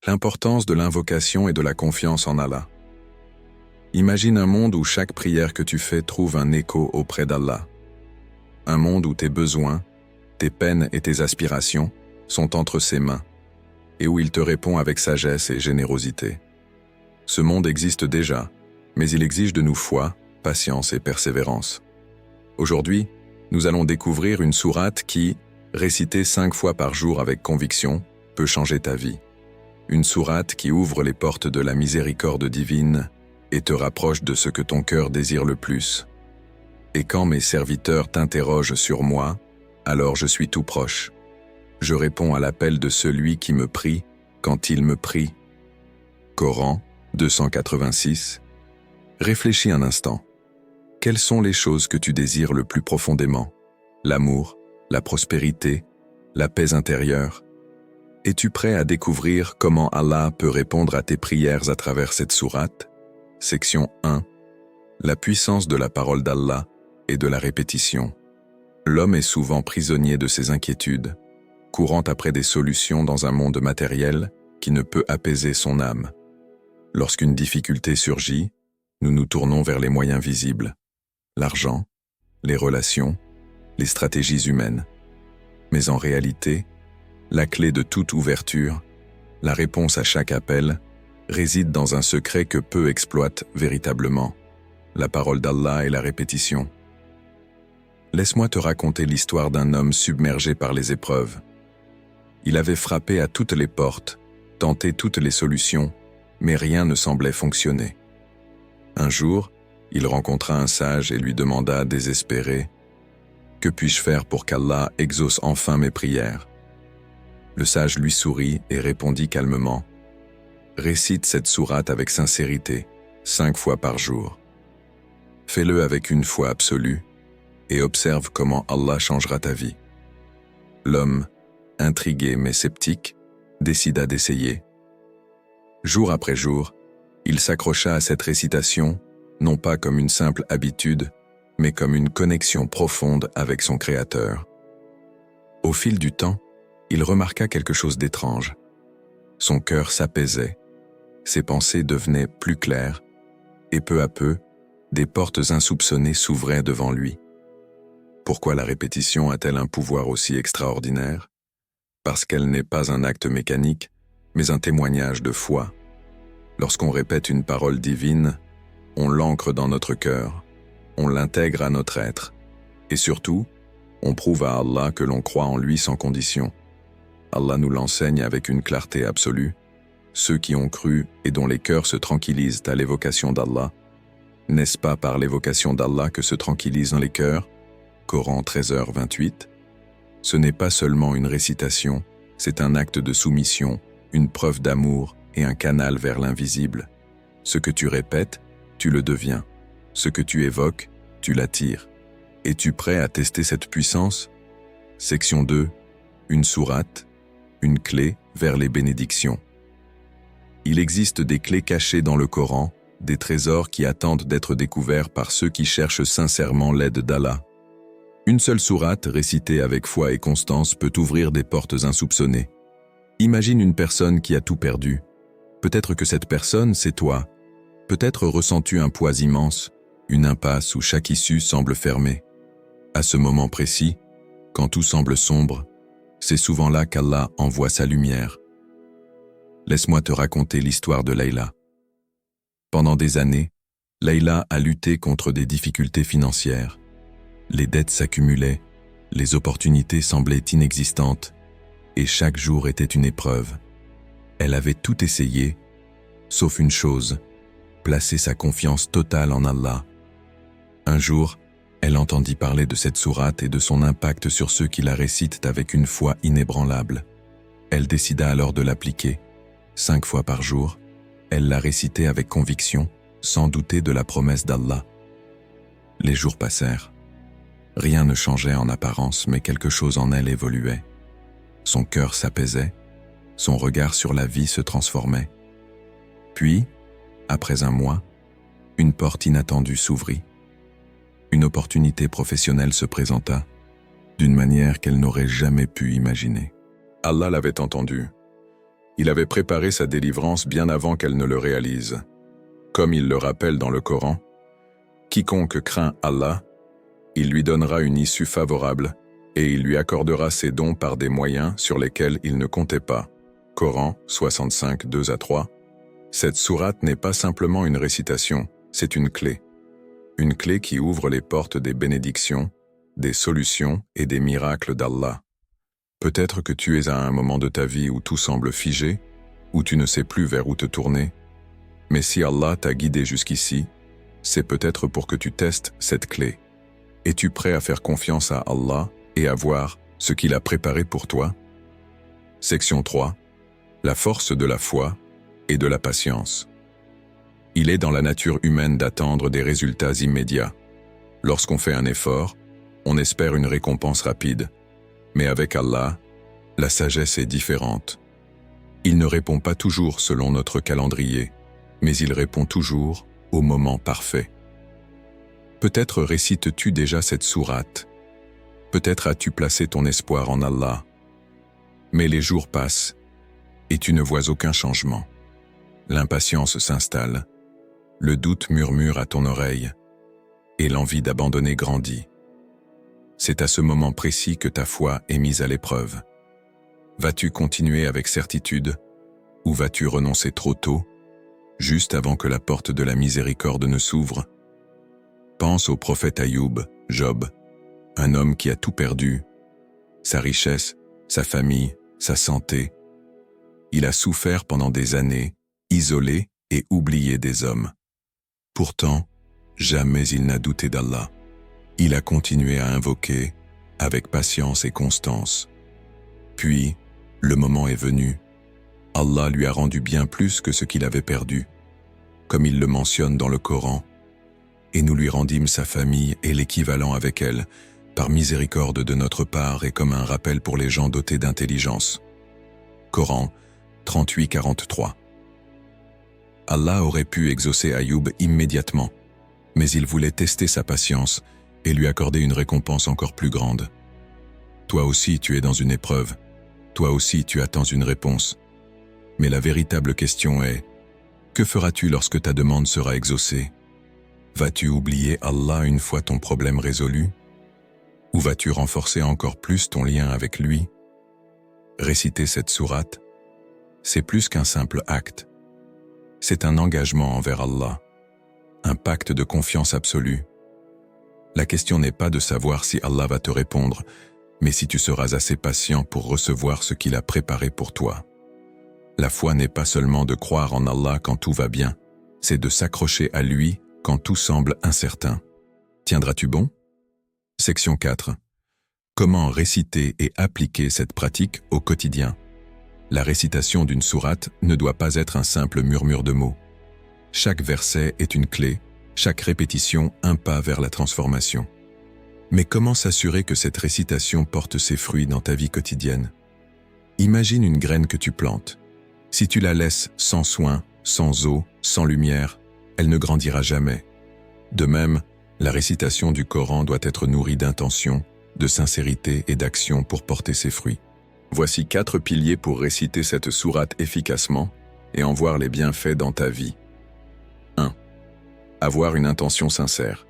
L'importance de l'invocation et de la confiance en Allah. Imagine un monde où chaque prière que tu fais trouve un écho auprès d'Allah. Un monde où tes besoins, tes peines et tes aspirations sont entre ses mains, et où il te répond avec sagesse et générosité. Ce monde existe déjà, mais il exige de nous foi, patience et persévérance. Aujourd'hui, nous allons découvrir une sourate qui, récitée 5 fois par jour avec conviction, peut changer ta vie. Une sourate qui ouvre les portes de la miséricorde divine et te rapproche de ce que ton cœur désire le plus. Et quand mes serviteurs t'interrogent sur moi, alors je suis tout proche. Je réponds à l'appel de celui qui me prie quand il me prie. Coran 286. Réfléchis un instant. Quelles sont les choses que tu désires le plus profondément? L'amour, la prospérité, la paix intérieure? Es-tu prêt à découvrir comment Allah peut répondre à tes prières à travers cette sourate? Section 1. La puissance de la parole d'Allah et de la répétition. L'homme est souvent prisonnier de ses inquiétudes, courant après des solutions dans un monde matériel qui ne peut apaiser son âme. Lorsqu'une difficulté surgit, nous nous tournons vers les moyens visibles, l'argent, les relations, les stratégies humaines. Mais en réalité, la clé de toute ouverture, la réponse à chaque appel, réside dans un secret que peu exploitent véritablement, la parole d'Allah et la répétition. Laisse-moi te raconter l'histoire d'un homme submergé par les épreuves. Il avait frappé à toutes les portes, tenté toutes les solutions, mais rien ne semblait fonctionner. Un jour, il rencontra un sage et lui demanda désespéré « Que puis-je faire pour qu'Allah exauce enfin mes prières ?» Le sage lui sourit et répondit calmement « Récite cette sourate avec sincérité, 5 fois par jour. Fais-le avec une foi absolue et observe comment Allah changera ta vie. » L'homme, intrigué mais sceptique, décida d'essayer. Jour après jour, il s'accrocha à cette récitation, non pas comme une simple habitude, mais comme une connexion profonde avec son Créateur. Au fil du temps, il remarqua quelque chose d'étrange. Son cœur s'apaisait, ses pensées devenaient plus claires, et peu à peu, des portes insoupçonnées s'ouvraient devant lui. Pourquoi la répétition a-t-elle un pouvoir aussi extraordinaire? Parce qu'elle n'est pas un acte mécanique, mais un témoignage de foi. Lorsqu'on répète une parole divine, on l'ancre dans notre cœur, on l'intègre à notre être, et surtout, on prouve à Allah que l'on croit en lui sans condition. Allah nous l'enseigne avec une clarté absolue. Ceux qui ont cru et dont les cœurs se tranquillisent à l'évocation d'Allah, n'est-ce pas par l'évocation d'Allah que se tranquillisent les cœurs? Coran 13h28. Ce n'est pas seulement une récitation, c'est un acte de soumission, une preuve d'amour et un canal vers l'invisible. Ce que tu répètes, tu le deviens. Ce que tu évoques, tu l'attires. Es-tu prêt à tester cette puissance? Section 2. Une sourate, une clé vers les bénédictions. Il existe des clés cachées dans le Coran, des trésors qui attendent d'être découverts par ceux qui cherchent sincèrement l'aide d'Allah. Une seule sourate, récitée avec foi et constance, peut ouvrir des portes insoupçonnées. Imagine une personne qui a tout perdu. Peut-être que cette personne, c'est toi. Peut-être ressens-tu un poids immense, une impasse où chaque issue semble fermée. À ce moment précis, quand tout semble sombre, c'est souvent là qu'Allah envoie sa lumière. Laisse-moi te raconter l'histoire de Layla. Pendant des années, Layla a lutté contre des difficultés financières. Les dettes s'accumulaient, les opportunités semblaient inexistantes, et chaque jour était une épreuve. Elle avait tout essayé, sauf une chose, placer sa confiance totale en Allah. Un jour, elle entendit parler de cette sourate et de son impact sur ceux qui la récitent avec une foi inébranlable. Elle décida alors de l'appliquer. 5 fois par jour, elle la récitait avec conviction, sans douter de la promesse d'Allah. Les jours passèrent. Rien ne changeait en apparence, mais quelque chose en elle évoluait. Son cœur s'apaisait, son regard sur la vie se transformait. Puis, après un mois, une porte inattendue s'ouvrit. Une opportunité professionnelle se présenta, d'une manière qu'elle n'aurait jamais pu imaginer. Allah l'avait entendu. Il avait préparé sa délivrance bien avant qu'elle ne le réalise. Comme il le rappelle dans le Coran, « Quiconque craint Allah, il lui donnera une issue favorable et il lui accordera ses dons par des moyens sur lesquels il ne comptait pas. » Coran 65, 2-3. Cette sourate n'est pas simplement une récitation, c'est une clé. Une clé qui ouvre les portes des bénédictions, des solutions et des miracles d'Allah. Peut-être que tu es à un moment de ta vie où tout semble figé, où tu ne sais plus vers où te tourner. Mais si Allah t'a guidé jusqu'ici, c'est peut-être pour que tu testes cette clé. Es-tu prêt à faire confiance à Allah et à voir ce qu'il a préparé pour toi? Section 3. La force de la foi et de la patience. Il est dans la nature humaine d'attendre des résultats immédiats. Lorsqu'on fait un effort, on espère une récompense rapide. Mais avec Allah, la sagesse est différente. Il ne répond pas toujours selon notre calendrier, mais il répond toujours au moment parfait. Peut-être récites-tu déjà cette sourate. Peut-être as-tu placé ton espoir en Allah. Mais les jours passent et tu ne vois aucun changement. L'impatience s'installe, le doute murmure à ton oreille et l'envie d'abandonner grandit. C'est à ce moment précis que ta foi est mise à l'épreuve. Vas-tu continuer avec certitude ou vas-tu renoncer trop tôt, juste avant que la porte de la miséricorde ne s'ouvre? Pense au prophète Ayoub, Job, un homme qui a tout perdu, sa richesse, sa famille, sa santé. Il a souffert pendant des années, isolé et oublié des hommes. Pourtant, jamais il n'a douté d'Allah. Il a continué à invoquer, avec patience et constance. Puis, le moment est venu. Allah lui a rendu bien plus que ce qu'il avait perdu, comme il le mentionne dans le Coran. Et nous lui rendîmes sa famille et l'équivalent avec elle, par miséricorde de notre part et comme un rappel pour les gens dotés d'intelligence. Coran 38-43. Allah aurait pu exaucer Ayoub immédiatement, mais il voulait tester sa patience et lui accorder une récompense encore plus grande. Toi aussi tu es dans une épreuve, toi aussi tu attends une réponse. Mais la véritable question est, que feras-tu lorsque ta demande sera exaucée? Vas-tu oublier Allah une fois ton problème résolu? Ou vas-tu renforcer encore plus ton lien avec lui? Réciter cette sourate, c'est plus qu'un simple acte. C'est un engagement envers Allah, un pacte de confiance absolue. La question n'est pas de savoir si Allah va te répondre, mais si tu seras assez patient pour recevoir ce qu'il a préparé pour toi. La foi n'est pas seulement de croire en Allah quand tout va bien, c'est de s'accrocher à lui quand tout semble incertain. Tiendras-tu bon? Section 4. Comment réciter et appliquer cette pratique au quotidien? La récitation d'une sourate ne doit pas être un simple murmure de mots. Chaque verset est une clé, chaque répétition un pas vers la transformation. Mais comment s'assurer que cette récitation porte ses fruits dans ta vie quotidienne? Imagine une graine que tu plantes. Si tu la laisses sans soin, sans eau, sans lumière, elle ne grandira jamais. De même, la récitation du Coran doit être nourrie d'intention, de sincérité et d'action pour porter ses fruits. Voici 4 piliers pour réciter cette sourate efficacement et en voir les bienfaits dans ta vie. 1. Avoir une intention sincère.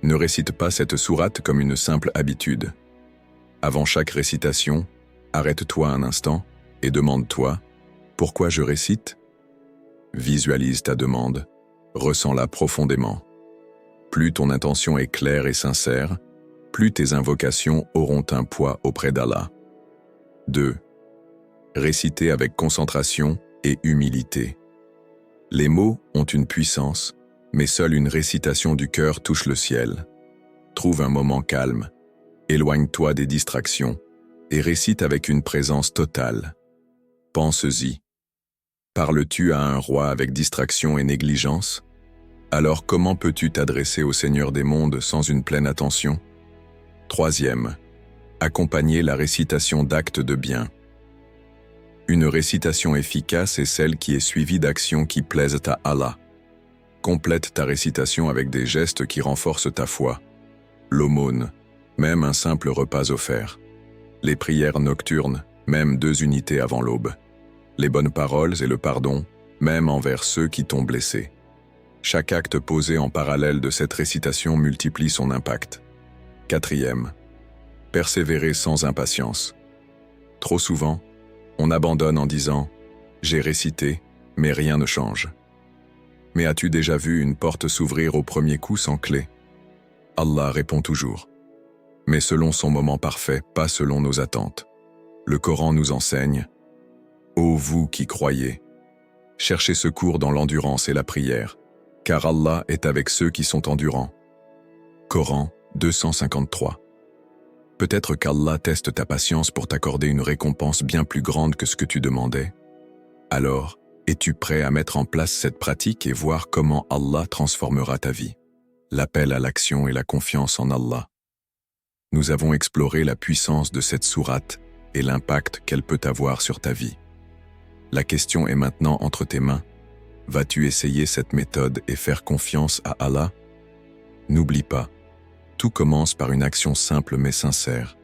Ne récite pas cette sourate comme une simple habitude. Avant chaque récitation, arrête-toi un instant et demande-toi « Pourquoi je récite ?» Visualise ta demande, ressens-la profondément. Plus ton intention est claire et sincère, plus tes invocations auront un poids auprès d'Allah. 2. Réciter avec concentration et humilité. Les mots ont une puissance, mais seule une récitation du cœur touche le ciel. Trouve un moment calme, éloigne-toi des distractions et récite avec une présence totale. Pense-y. Parles-tu à un roi avec distraction et négligence? Alors comment peux-tu t'adresser au Seigneur des mondes sans une pleine attention? 3. Accompagner la récitation d'actes de bien. Une récitation efficace est celle qui est suivie d'actions qui plaisent à Allah. Complète ta récitation avec des gestes qui renforcent ta foi. L'aumône, même un simple repas offert. Les prières nocturnes, même 2 unités avant l'aube. les bonnes paroles et le pardon, même envers ceux qui t'ont blessé. Chaque acte posé en parallèle de cette récitation multiplie son impact. 4e. Persévérer sans impatience. Trop souvent, on abandonne en disant « J'ai récité, mais rien ne change ». Mais as-tu déjà vu une porte s'ouvrir au premier coup sans clé? Allah répond toujours. Mais selon son moment parfait, pas selon nos attentes. Le Coran nous enseigne « Ô vous qui croyez, cherchez secours dans l'endurance et la prière, car Allah est avec ceux qui sont endurants. » Coran 253. Peut-être qu'Allah teste ta patience pour t'accorder une récompense bien plus grande que ce que tu demandais. Alors, es-tu prêt à mettre en place cette pratique et voir comment Allah transformera ta vie? L'appel à l'action et la confiance en Allah. Nous avons exploré la puissance de cette sourate et l'impact qu'elle peut avoir sur ta vie. La question est maintenant entre tes mains. Vas-tu essayer cette méthode et faire confiance à Allah? N'oublie pas, tout commence par une action simple mais sincère.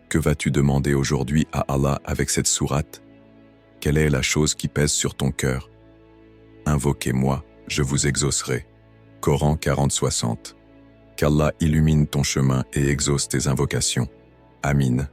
Que vas-tu demander aujourd'hui à Allah avec cette sourate? Quelle est la chose qui pèse sur ton cœur? Invoquez-moi, je vous exaucerai. Coran 40-60. Qu'Allah illumine ton chemin et exauce tes invocations. Amin.